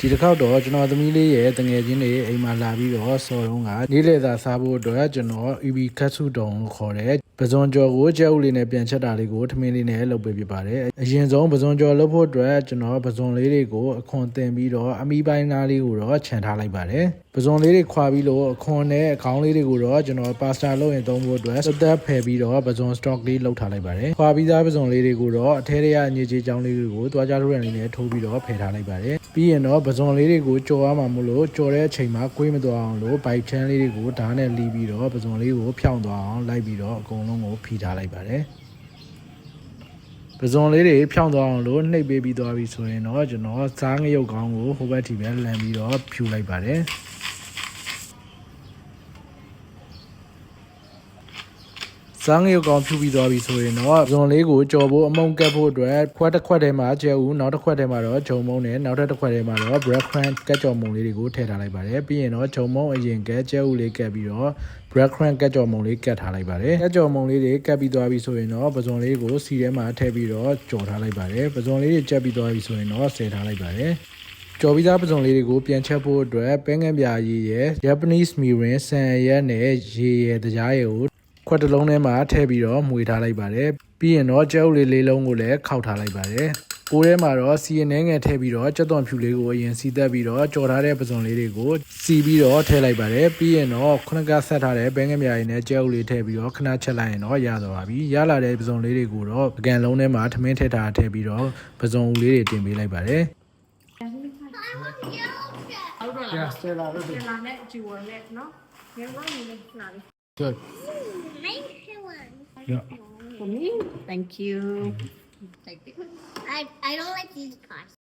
ဒီတစ်ခေါက်တော့ကျွန်တော်သမီးလေးရဲ့တငယ်ချင်းတွေအိမ်မှာလာပြီးတော့စော်တုံးကနေ့လေသာစားဖို့အတွက်ကျွန်တော် EB ခတ်စုတုံလို့ခေါ်တယ်ပဇွန်ကျော်ကိုကြက်ဥလေးနဲ့ပြန်ချက်တာလေးကိုထမင်းလေးနဲ့လုပ်ပေးပြပါတယ်အရင်ဆုံးပဇွန်ကျော်လုပ်ဖို့အတွက်ကျွန်တော်ပဇွန်လေးတွေကိုအခွန်တင်ပြီးတော့အမီပိုင်းသားလေးကိုတော့ခြံထားလိုက်ပါတယ်ပဇွန်လေးတွေခွာပြီးလို့အခွန်နဲ့အခေါင်းလေးတွေကိုတော့ကျွန်တော်ပါစတာလုပ်ရင်သုံးဖို့အတွက်စတက်ဖယ်ပြီးတော့ပဇွန် stock လေးလုပ်ထားလိုက်ပါတယ်ခွာပြီးသားပဇွန်လေးတွေကိုတော့အထဲထဲကအညစ်အကြေးကြောင်းလေးတွေကိုတွားကြလို့ရနေနဲ့ထိုးပြီးတော့ဖယ်ထားလိုက်ပါတယ်ပြီးရင်တော့ပဇွန်လေးတွေကိုကြော်ရမှာမို့လို့ကြော်တဲ့အချိန်မှာကွေးမသွားအောင်လို့ဘိုက်ချမ်းလေးတွေကိုဓာတ်နဲ့လီးပြီးတော့ပဇွန်လေးကိုဖြောင်းသွားအောင်လိုက်ပြီးတော့အကုန်လုံးကိုဖိထားလိုက်ပါတယ်ပဇွန်လေးတွေဖြောင်းသွားအောင်လို့နှိပ်ပေးပြီးသွားပြီဆိုရင်တော့ကျွန်တော်စားငရုတ်ကောင်းကိုဟိုဘက်ထိပဲလန်ပြီးတော့ဖြူလိုက်ပါတယ်စားငရုတ်ကောင်းဖြူပြီးသွားပြီဆိုရင်တော့ပဇွန်လေးကိုကြော်ဖို့အမုံကပ်ဖို့အတွက်ခွက်တစ်ခွက်ထဲမှာကျဲဦးနောက်တစ်ခွက်ထဲမှာတော့ဂျုံမုံနဲ့နောက်တစ်ခွက်ထဲမှာတော့ bread crumb ကတ်ကြော်မုံလေးတွေကိုထည့်ထားလိုက်ပါတယ်ပြီးရင်တော့ဂျုံမုံအရင်ကကျဲဦးလေးကပ်ပြီးတော့ bread crumb ကတ်ကြော်မုံလေးကတ်ထားလိုက်ပါတယ်ကတ်ကြော်မုံလေးတွေကတ်ပြီးသွားပြီဆိုရင်တော့ပဇွန်လေးကိုစီထဲမှာထည့်ပြီးတော့ကြော်ထားလိုက်ပါတယ်ပဇွန်လေးတွေကျက်ပြီးသွားပြီဆိုရင်တော့ဆယ်ထားလိုက်ပါတယ်ကြော်ပြီးသားပဇွန်လေးတွေကိုပြန်ချက်ဖို့အတွက်ပဲငယ်ပြာရည်ရယ် Japanese mirin ဆန်ရက်နဲ့ရေရယ်တရားရည်ကိုခွက်တစ်လုံးထဲမှာထည့်ပြီးတော့မှွေထားလိုက်ပါတယ်ပြီးရင်တော့ကြက်ဥလေးလေးလုံးကိုလည်းခောက်ထားလိုက်ပါတယ်ကိုယ်ထဲမှာတော့စီရင်နှဲငယ်ထည့်ပြီးတော့ကြက်သွန်ဖြူလေးကိုအရင်စီသက်ပြီးတော့ကြော်ထားတဲ့ပဇွန်လေးတွေကိုစီပြီးတော့ထည့်လိုက်ပါတယ်ပြီးရင်တော့ခုနကဆက်ထားတဲ့ပဲငယ်မြားရည်နဲ့ကြက်ဥလေးထည့်ပြီးတော့ခဏချက်လိုက်ရင်တော့ရသွားပါပြီရလာတဲ့ပဇွန်လေးတွေကိုတော့ပကံလုံးထဲမှာထမင်းထည့်ထားထည့်ပြီးတော့ပဇွန်ဦးလေးတွေတင်ပေးလိုက်ပါတယ် Yeah, still out of it. Good. Yeah. For me, thank you. I don't like these parts.